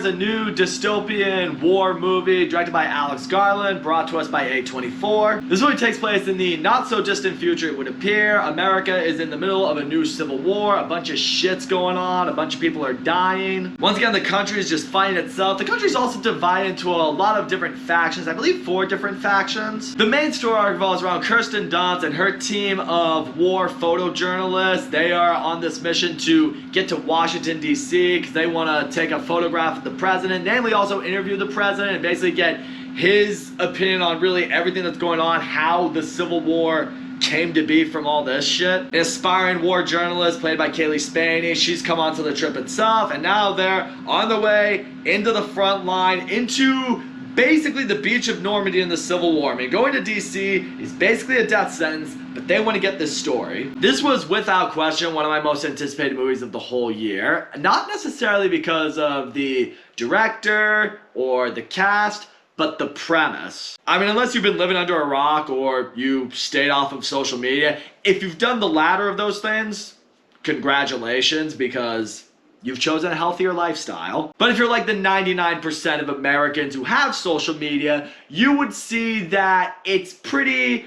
is a new dystopian war movie directed by Garland, brought to us by A24. This movie takes place in the not-so-distant future, it would appear. America is in the middle of a new civil war. A bunch of shit's going on. A bunch of people are dying. Once again, the country is just fighting itself. The country is also divided into a lot of different factions. I believe 4 different factions. The main story arc revolves around Kirsten Dunst and her team of war photojournalists. They are on this mission to get to Washington, D.C. because they want to take a photograph of the president, namely also interview the president and basically get his opinion on really everything that's going on, how the Civil War came to be from all this shit. An aspiring war journalist played by Kaylee Spaney, she's come onto the trip itself, and now they're on the way into the front line, into basically the beach of Normandy in the Civil War. I mean, going to DC is basically a death sentence, but they want to get this story. This was without question one of my most anticipated movies of the whole year. Not necessarily because of the director or the cast, but the premise. I mean, unless you've been living under a rock or you stayed off of social media, if you've done the latter of those things, congratulations, because you've chosen a healthier lifestyle. But if you're like the 99% of Americans who have social media, you would see that it's pretty,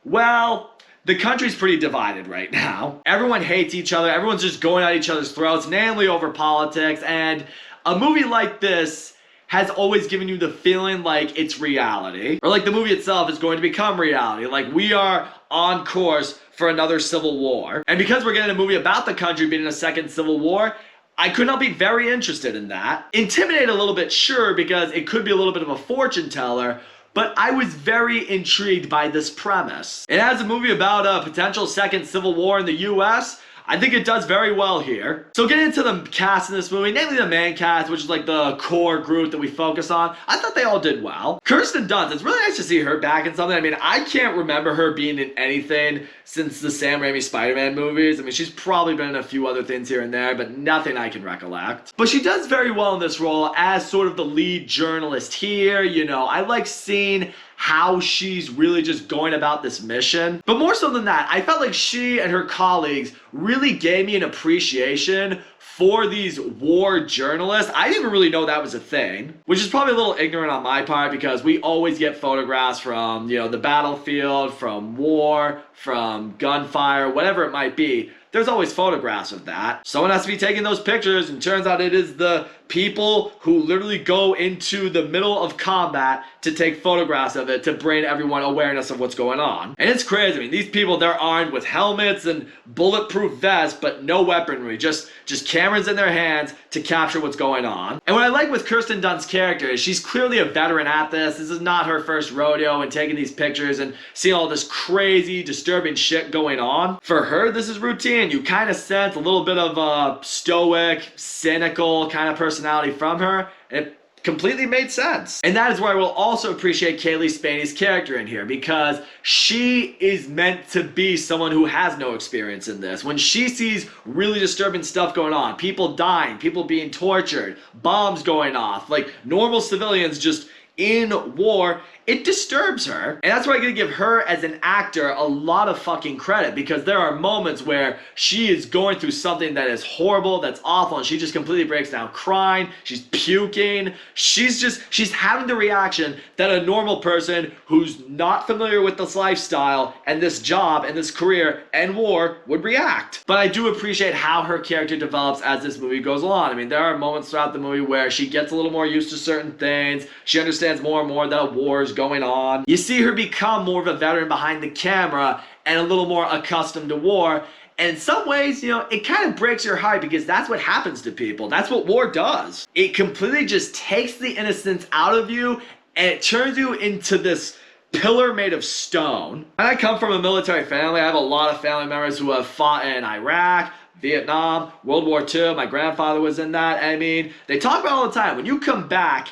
well, the country's pretty divided right now. Everyone hates each other. Everyone's just going at each other's throats, namely over politics. And a movie like this has always given you the feeling like it's reality, or like the movie itself is going to become reality. Like we are on course for another civil war. And because we're getting a movie about the country being in a second civil war, I could not be very interested in that. Intimidated a little bit, sure, because it could be a little bit of a fortune teller, but I was very intrigued by this premise. And as a movie about a potential second civil war in the US, I think it does very well here. So getting into the cast in this movie, namely the main cast, which is like the core group that we focus on, I thought they all did well. Kirsten Dunst, it's really nice to see her back in something. I mean, I can't remember her being in anything since the Sam Raimi Spider-Man movies. I mean, she's probably been in a few other things here and there, but nothing I can recollect. But she does very well in this role as sort of the lead journalist here. You know, I like seeing how she's really just going about this mission. But more so than that, I felt like she and her colleagues really gave me an appreciation for these war journalists. I didn't even really know that was a thing, which is probably a little ignorant on my part because we always get photographs from, you know, the battlefield, from war, from gunfire, whatever it might be. There's always photographs of that. Someone has to be taking those pictures, and turns out it is the people who literally go into the middle of combat to take photographs of it to bring everyone awareness of what's going on. And it's crazy. I mean, these people, they're armed with helmets and bulletproof vests, but no weaponry, just cameras in their hands to capture what's going on. And what I like with Kirsten Dunst's character is she's clearly a veteran at this. This is not her first rodeo in taking these pictures and seeing all this crazy, disturbing shit going on. For her, this is routine. You kind of sense a little bit of a stoic, cynical kind of personality from her, and it completely made sense. And that is where I will also appreciate Kaylee Spaney's character in here, because she is meant to be someone who has no experience in this. When she sees really disturbing stuff going on, people dying, people being tortured, bombs going off, like normal civilians just in war, it disturbs her. And that's why I gotta give her as an actor a lot of fucking credit, because there are moments where she is going through something that is horrible, that's awful, and she just completely breaks down crying, she's puking, she's having the reaction that a normal person who's not familiar with this lifestyle and this job and this career and war would react. But I do appreciate how her character develops as this movie goes along. I mean, there are moments throughout the movie where she gets a little more used to certain things, she understands more and more that a war is going on. You see her become more of a veteran behind the camera and a little more accustomed to war. And in some ways, you know, it kind of breaks your heart, because that's what happens to people. That's what war does. It completely just takes the innocence out of you and it turns you into this pillar made of stone. And I come from a military family. I have a lot of family members who have fought in Iraq, Vietnam, World War II. My grandfather was in that. I mean, they talk about it all the time. When you come back,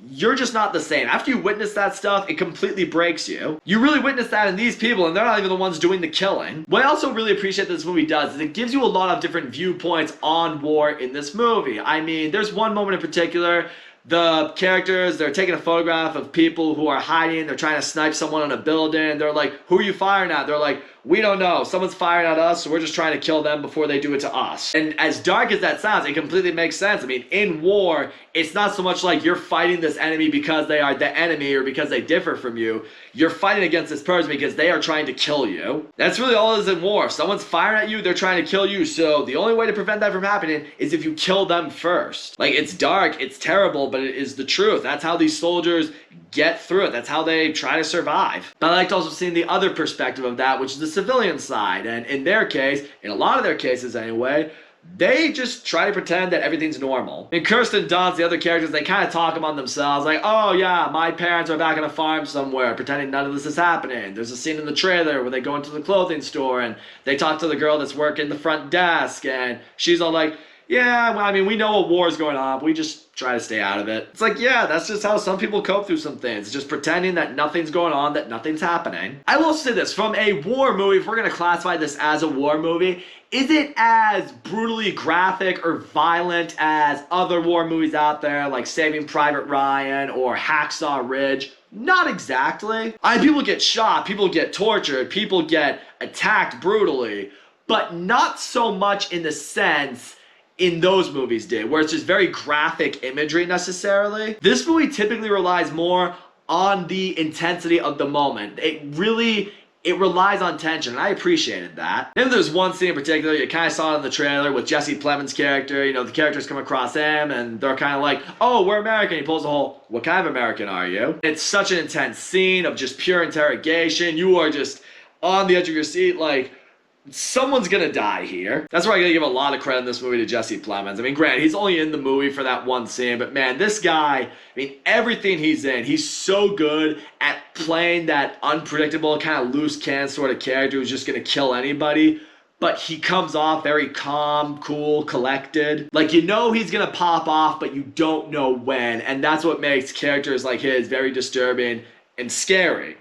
you're just not the same. After you witness that stuff, it completely breaks you. You really witness that in these people, and they're not even the ones doing the killing. What I also really appreciate that this movie does is it gives you a lot of different viewpoints on war in this movie. I mean, there's one moment in particular, the characters, they're taking a photograph of people who are hiding, they're trying to snipe someone on a building, they're like, who are you firing at? They're like, we don't know. Someone's firing at us, so we're just trying to kill them before they do it to us. And as dark as that sounds, it completely makes sense. I mean, in war, it's not so much like you're fighting this enemy because they are the enemy or because they differ from you. You're fighting against this person because they are trying to kill you. That's really all it is in war. If someone's firing at you, they're trying to kill you. So the only way to prevent that from happening is if you kill them first. Like, it's dark, it's terrible, but it is the truth. That's how these soldiers get through it. That's how they try to survive. But I like to also see the other perspective of that, which is the civilian side. And in their case, in a lot of their cases anyway, they just try to pretend that everything's normal. And Kirsten Dunst, the other characters, they kind of talk among themselves like, oh yeah, my parents are back on a farm somewhere pretending none of this is happening. There's a scene in the trailer where they go into the clothing store and they talk to the girl that's working the front desk and she's all like, yeah, well, I mean, we know a war is going on, but we just try to stay out of it. It's like, yeah, that's just how some people cope through some things. Just pretending that nothing's going on, that nothing's happening. I will say this, from a war movie, if we're going to classify this as a war movie, is it as brutally graphic or violent as other war movies out there, like Saving Private Ryan or Hacksaw Ridge? Not exactly. I mean, people get shot, people get tortured, people get attacked brutally, but not so much in the sense in those movies did, where it's just very graphic imagery necessarily. This movie typically relies more on the intensity of the moment. It relies on tension, and I appreciated that. And there's one scene in particular, you kind of saw it in the trailer with Jesse Plemons' character. You know, the characters come across him, and they're kind of like, oh, we're American. He pulls the whole, what kind of American are you? It's such an intense scene of just pure interrogation. You are just on the edge of your seat like, someone's gonna die here. That's why I gotta give a lot of credit in this movie to Jesse Plemons. I mean, granted, he's only in the movie for that one scene, but man, this guy, I mean, everything he's in, he's so good at playing that unpredictable, kind of loose cannon sort of character who's just gonna kill anybody. But he comes off very calm, cool, collected. Like, you know he's gonna pop off, but you don't know when. And that's what makes characters like his very disturbing and scary.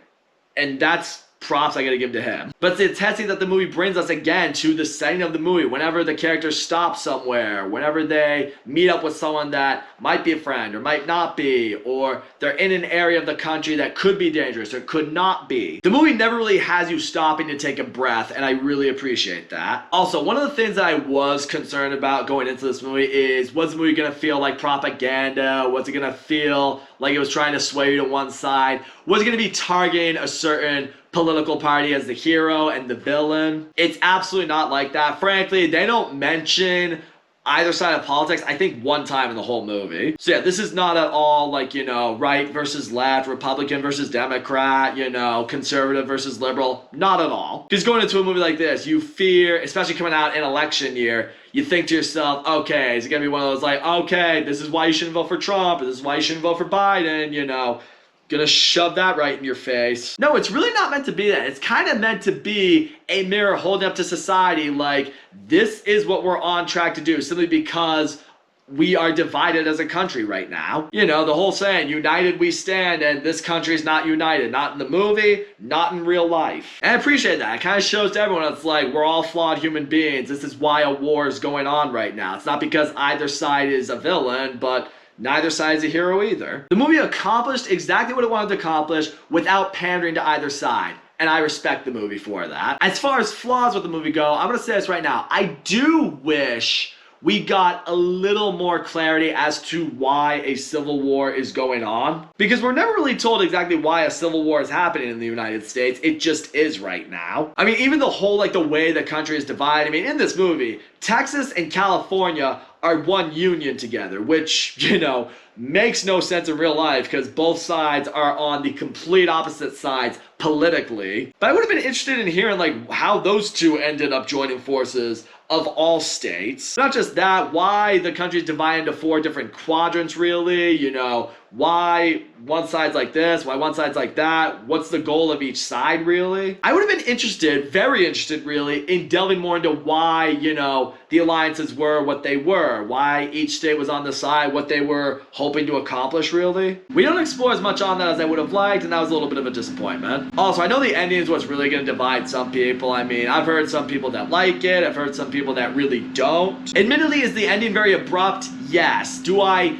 And that's props I gotta give to him. But it's the intensity that the movie brings us again to the setting of the movie. Whenever the characters stop somewhere, whenever they meet up with someone that might be a friend or might not be, or they're in an area of the country that could be dangerous or could not be. The movie never really has you stopping to take a breath, and I really appreciate that. Also, one of the things that I was concerned about going into this movie is, was the movie gonna feel like propaganda? Was it gonna feel like it was trying to sway you to one side? Was it gonna be targeting a certain political party as the hero and the villain? It's absolutely not like that. Frankly, they don't mention either side of politics, I think, one time in the whole movie. So yeah, this is not at all like, you know, right versus left, Republican versus Democrat, you know, conservative versus liberal. Not at all. Because going into a movie like this, you fear, especially coming out in election year, you think to yourself, okay, is it gonna be one of those like, okay, this is why you shouldn't vote for Trump, or this is why you shouldn't vote for Biden, you know, gonna shove that right in your face. No, it's really not meant to be that. It's kind of meant to be a mirror holding up to society like, this is what we're on track to do, simply because we are divided as a country right now. You know, the whole saying, united we stand, and this country is not united. Not in the movie, not in real life. And I appreciate that. It kind of shows to everyone it's like, we're all flawed human beings. This is why a war is going on right now. It's not because either side is a villain, but neither side is a hero either. The movie accomplished exactly what it wanted to accomplish without pandering to either side. And I respect the movie for that. As far as flaws with the movie go, I'm gonna say this right now. I do wish we got a little more clarity as to why a civil war is going on. Because we're never really told exactly why a civil war is happening in the United States. It just is right now. I mean, even the whole, like, the way the country is divided. I mean, in this movie, Texas and California are one union together, which, you know, makes no sense in real life because both sides are on the complete opposite sides politically. But I would have been interested in hearing, like, how those two ended up joining forces of all states. Not just that, why the country's divided into 4 different quadrants, really, you know, why one side's like this, why one side's like that, what's the goal of each side, really? I would have been interested, very interested, really, in delving more into why, you know, the alliances were what they were, why each state was on the side, what they were hoping to accomplish, really. We don't explore as much on that as I would have liked, and that was a little bit of a disappointment. Also, I know the ending is what's really going to divide some people. I mean, I've heard some people that like it, I've heard some people that really don't. Admittedly, is the ending very abrupt? Yes. Do I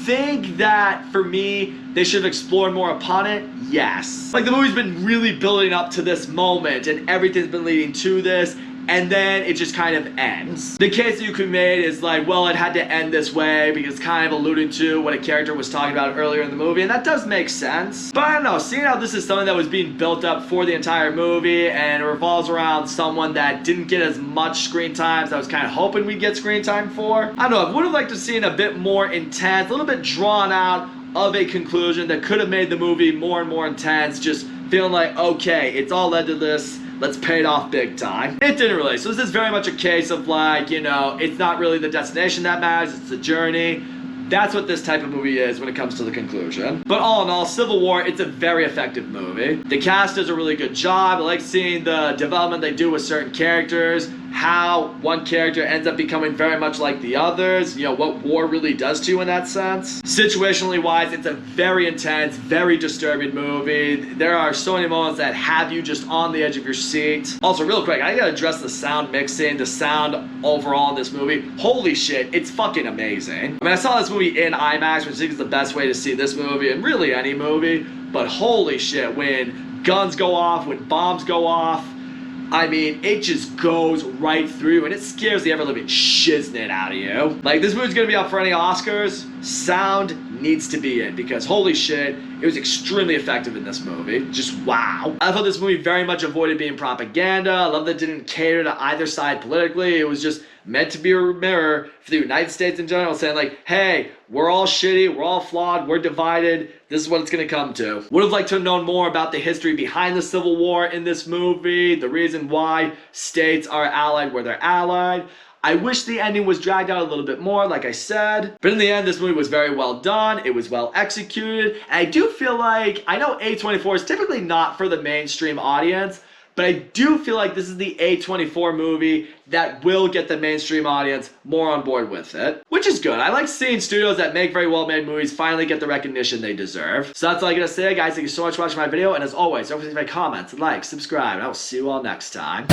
think that, for me, they should have explored more upon it? Yes. Like, the movie's been really building up to this moment, and everything's been leading to this, and then it just kind of ends. The case that you could make is like, well, it had to end this way because it's kind of alluding to what a character was talking about earlier in the movie, and that does make sense. But I don't know, seeing how this is something that was being built up for the entire movie, and it revolves around someone that didn't get as much screen time as I was kind of hoping we'd get screen time for. I don't know, I would have liked to have seen a bit more intense, a little bit drawn out of a conclusion that could have made the movie more and more intense, just feeling like, okay, it's all led to this, let's pay it off big time. It didn't really. So this is very much a case of like, you know, it's not really the destination that matters, it's the journey. That's what this type of movie is when it comes to the conclusion. But all in all, Civil War, it's a very effective movie. The cast does a really good job. I like seeing the development they do with certain characters, how one character ends up becoming very much like the others, you know, what war really does to you in that sense. Situationally wise, it's a very intense, very disturbing movie. There are so many moments that have you just on the edge of your seat. Also, real quick, I gotta address the sound mixing, the sound overall in this movie. Holy shit, it's fucking amazing. I mean, I saw this movie in IMAX, which I think is the best way to see this movie, and really any movie, but holy shit, when guns go off, when bombs go off, I mean, it just goes right through and it scares the ever-living shiznit out of you. Like, this movie's gonna be up for any Oscars. Sound needs to be in because holy shit, it was extremely effective in this movie. Just wow. I thought this movie very much avoided being propaganda. I love that it didn't cater to either side politically. It was just meant to be a mirror for the United States in general, saying like, hey, we're all shitty, we're all flawed, we're divided, this is what it's gonna come to. Would have liked to have known more about the history behind the Civil War in this movie, the reason why states are allied where they're allied. I wish the ending was dragged out a little bit more, like I said. But in the end, this movie was very well done. It was well executed. And I do feel like, I know A24 is typically not for the mainstream audience, but I do feel like this is the A24 movie that will get the mainstream audience more on board with it, which is good. I like seeing studios that make very well-made movies finally get the recognition they deserve. So that's all I gotta say, guys. Thank you so much for watching my video, and as always, don't forget to make comments, like, subscribe, and I will see you all next time.